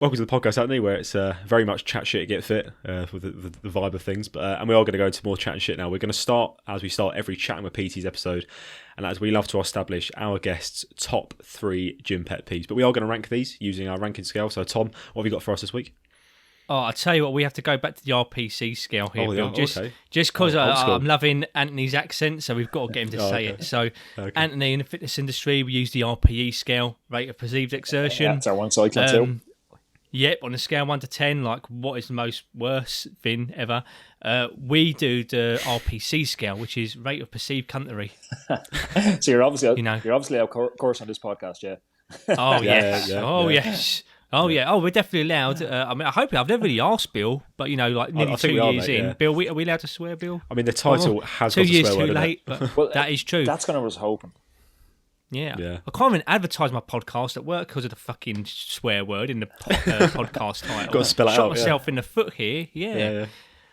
Welcome to the podcast, Anthony, where it's very much chat shit, get fit with the vibe of things. But and we are going to go into more chat and shit now. We're going to start, as we start every Chatting with PTs episode, and as we love to establish our guests' top 3 gym pet peeves. But we are going to rank these using our ranking scale. So, Tom, what have you got for us this week? Oh, I tell you what, we have to go back to the RPC scale here, Bill. Okay. Just because I'm loving Anthony's accent, so we've got to get him to say it. So, Anthony, in the fitness industry, we use the RPE scale, rate of perceived exertion. Yeah, that's our one cycling too. Yep, on a scale 1 to 10, like what is the most worst thing ever? We do the RPC scale, which is rate of perceived country. So you're obviously of course on this podcast, yeah. Oh yes, yes. Oh yeah. Oh, we're definitely allowed. I mean, I hope I've never really asked Bill, but like nearly 2 years in, yeah. Bill, are we allowed to swear, Bill? I mean, the title has 2 got a years swear too word late, in it. but Well, that is true. That's what I was hoping. Yeah. I can't even advertise my podcast at work because of the fucking swear word in the podcast title. Got to spell it Shot out. myself in the foot here. Yeah.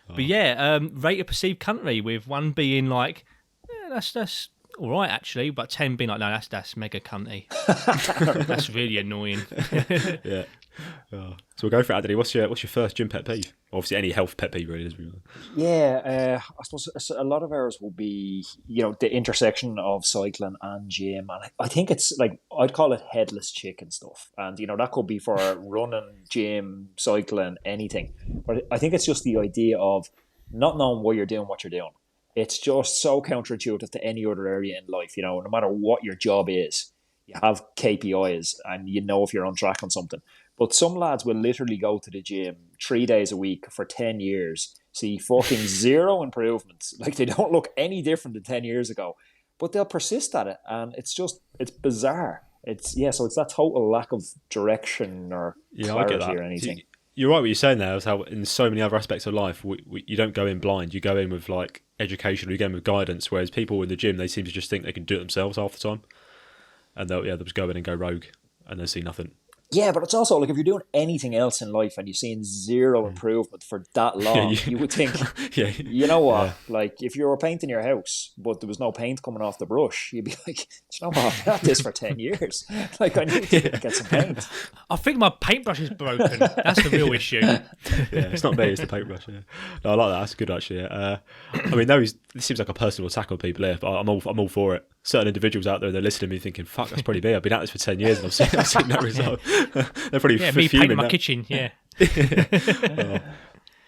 Oh. But rate of perceived country, with 1 being like, that's all right actually, but 10 being like, no, that's mega cunty. That's really annoying. Yeah. So we'll go for it, Anthony. What's your first gym pet peeve? Obviously, any health pet peeve really is. Yeah, I suppose a lot of ours will be, the intersection of cycling and gym, and I think it's like I'd call it headless chicken stuff, and that could be for running, gym, cycling, anything. But I think it's just the idea of not knowing why you're doing what you're doing. It's just so counterintuitive to any other area in life. No matter what your job is, you have KPIs, and if you're on track on something. But some lads will literally go to the gym 3 days a week for 10 years, see fucking zero improvements. Like, they don't look any different than 10 years ago. But they'll persist at it, and it's bizarre. So it's that total lack of direction or clarity or anything. You're right what you're saying there, is how in so many other aspects of life, you don't go in blind. You go in with, like, education, or you go in with guidance, whereas people in the gym, they seem to just think they can do it themselves half the time. And they'll just go in and go rogue, and they'll see nothing. Yeah, but it's also like if you're doing anything else in life and you're seeing zero improvement for that long, you would think, you know what? Yeah. Like if you were painting your house, but there was no paint coming off the brush, you'd be like, you know what? I've had this for 10 years. Like I need to get some paint. I think my paintbrush is broken. That's the real issue. It's not me, it's the paintbrush. Yeah. No, I like that. That's good actually. I mean, this seems like a personal attack on people here, but I'm all for it. Certain individuals out there, they're listening to me thinking, fuck, that's probably me. I've been at this for 10 years and I've seen no result. They're probably me painting my kitchen, yeah.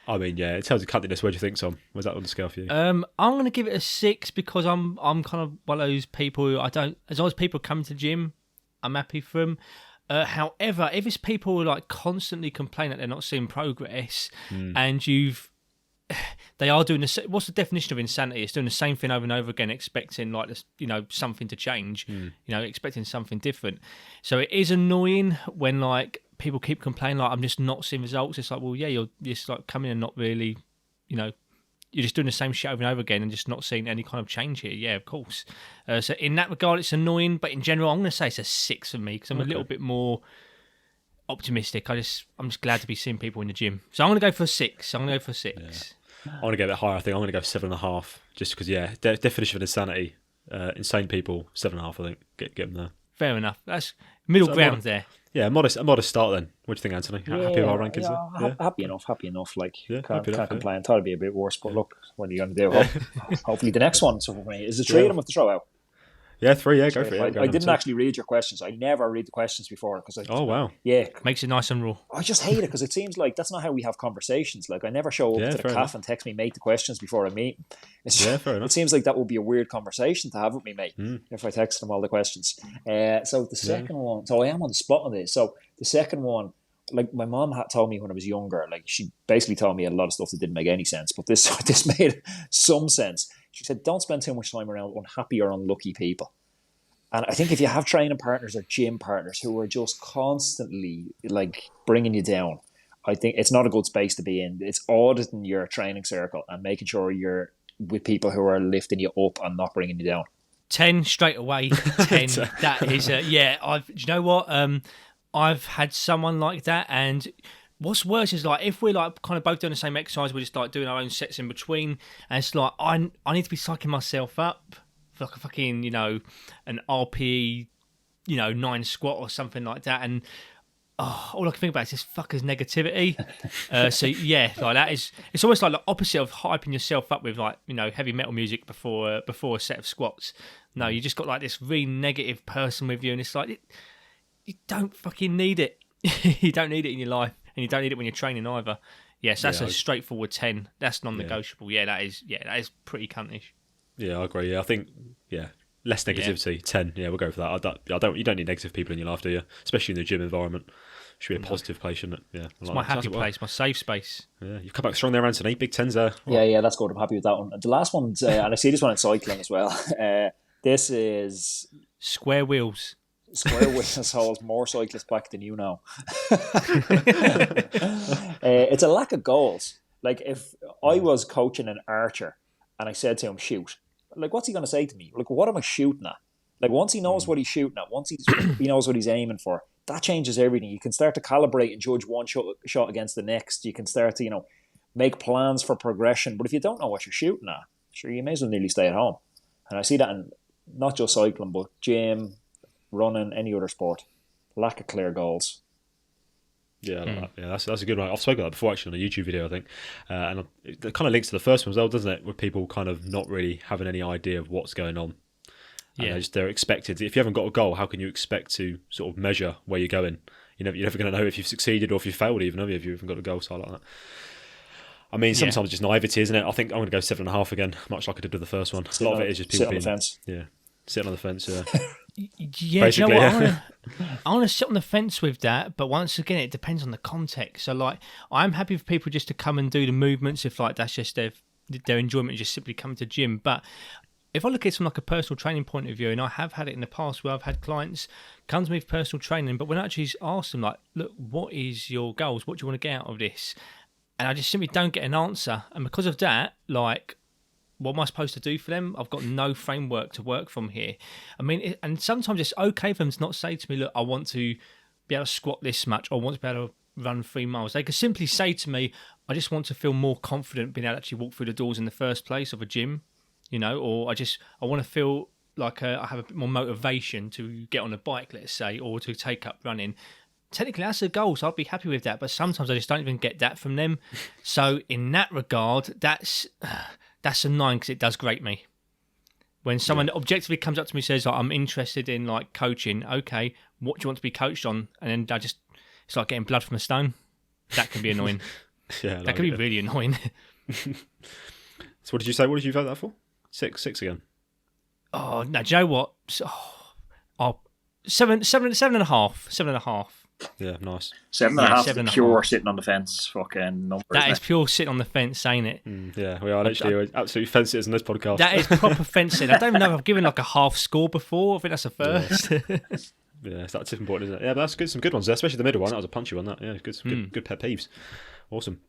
I mean, yeah, in terms of cuntiness, where do you think, Tom? Where's that on the scale for you? I'm going to give it a 6 because I'm kind of one of those people who as long as people come to the gym, I'm happy for them. However, if it's people who like constantly complain that they're not seeing progress and they are doing what's the definition of insanity? It's doing the same thing over and over again, expecting like this, something to change, expecting something different. So it is annoying when like people keep complaining like I'm just not seeing results. It's like, well, yeah, you're just like coming and not really, you're just doing the same shit over and over again and just not seeing any kind of change here. Yeah, of course. So in that regard, it's annoying. But in general, I'm going to say it's a 6 for me because I'm a little bit more optimistic. I'm just glad to be seeing people in the gym. So I'm going to go for 6. I'm going to go for 6. Yeah. I'm going to go a bit higher. I think I'm going to go 7.5, just because, definition of insanity, insane people, 7.5. I think get them there. Fair enough. That's middle ground there. Yeah, a modest start then. What do you think, Anthony? Happy with our rankings? Happy enough. Like, can't complain. Yeah. Thought it'd be a bit worse, but look, what are you going to do? Hopefully the next one. So for me, is it 3 of them with the throw out? Yeah, 3. Yeah, go for it. I didn't actually read your questions. I never read the questions before because oh wow, yeah, makes it nice and raw. I just hate it because it seems like that's not how we have conversations. Like I never show up to the cafe and text me mate the questions before I meet. Fair enough. It seems like that would be a weird conversation to have with me mate if I text them all the questions. So the second one, so I am on the spot on this. So the second one, like my mom had told me when I was younger, like she basically told me a lot of stuff that didn't make any sense, but this made some sense. She said, "Don't spend too much time around unhappy or unlucky people." And I think if you have training partners or gym partners who are just constantly like bringing you down, I think it's not a good space to be in. It's auditing your training circle and making sure you're with people who are lifting you up and not bringing you down. 10 straight away. 10. That is, do you know what? I've had someone like that, and what's worse is like if we're like kind of both doing the same exercise, we're just like doing our own sets in between, and it's like I need to be psyching myself up. Like a fucking, an RPE, 9 squat or something like that. And all I can think about is this fucker's negativity. So yeah, like that is, it's almost like the opposite of hyping yourself up with like, you know, heavy metal music before a set of squats. No, you just got like this really negative person with you, and it's like you don't fucking need it. You don't need it in your life, and you don't need it when you're training either. Yes, that's a straightforward 10. That's non-negotiable. Yeah, that is pretty cuntish. Yeah, I agree. Yeah, I think less negativity. 10. Yeah, we'll go for that. You don't need negative people in your life, do you? Especially in the gym environment. Should be a positive place, shouldn't it? Yeah, it's my happy place, my safe space. Yeah, you've come back strong there, Anthony. Big 10s there. Yeah, that's good. I'm happy with that one. The last one, and I see this one in cycling as well. This is square wheels. Square wheels holds more cyclists back than you know. It's a lack of goals. Like if I was coaching an archer and I said to him, shoot, like what's he going to say to me? Like, what am I shooting at? Like once he knows what he's shooting at, once he knows what he's aiming for, that changes everything. You can start to calibrate and judge one shot against the next. You can start to, you know, make plans for progression. But if you don't know what you're shooting at, sure, you may as well nearly stay at home. And I see that in not just cycling, but gym, running, any other sport. Lack of clear goals. Yeah, that's a good one. I've spoken about that before actually on a YouTube video, I think, and it kind of links to the first one as well, doesn't it? With people kind of not really having any idea of what's going on. Yeah, they're expected. If you haven't got a goal, how can you expect to sort of measure where you're going? You're never going to know if you've succeeded or if you've failed, even if you haven't got a goal. So I like that. I mean, sometimes it's just naivety, isn't it? I think I'm going to go 7.5 again, much like I did with the first one. A lot of it is just people being sitting on the fence. Yeah, do you know what? I want to sit on the fence with that, but once again, it depends on the context. So, like, I'm happy for people just to come and do the movements if, like, that's just their enjoyment, just simply coming to gym. But if I look at it from like a personal training point of view, and I have had it in the past where I've had clients come to me for personal training, but when I actually ask them, like, look, what is your goals? What do you want to get out of this? And I just simply don't get an answer. And because of that, like, what am I supposed to do for them? I've got no framework to work from here. I mean, and sometimes it's okay for them to not say to me, look, I want to be able to squat this much, or I want to be able to run 3 miles. They could simply say to me, I just want to feel more confident being able to actually walk through the doors in the first place of a gym, you know, or I want to feel like I have a bit more motivation to get on a bike, let's say, or to take up running. Technically, that's a goal, so I'll be happy with that. But sometimes I just don't even get that from them. So in that regard, that's a 9 because it does grate me. When someone objectively comes up to me and says, I'm interested in like coaching, okay, what do you want to be coached on? And then it's like getting blood from a stone. That can be annoying. That can be really annoying. So what did you say? What did you vote that for? 6 again. Oh no, do you know what? 7.5. Yeah, nice. 7.5 is pure sitting on the fence fucking number. That is pure sitting on the fence, ain't it? Yeah, we are literally absolutely fence sitters in this podcast. That is proper fencing. I don't even know if I've given like a half score before. I think that's a first. Yeah, it's that tipping point, isn't it? Yeah, but that's good. Some good ones there, especially the middle one. That was a punchy one. That good pet peeves. Awesome.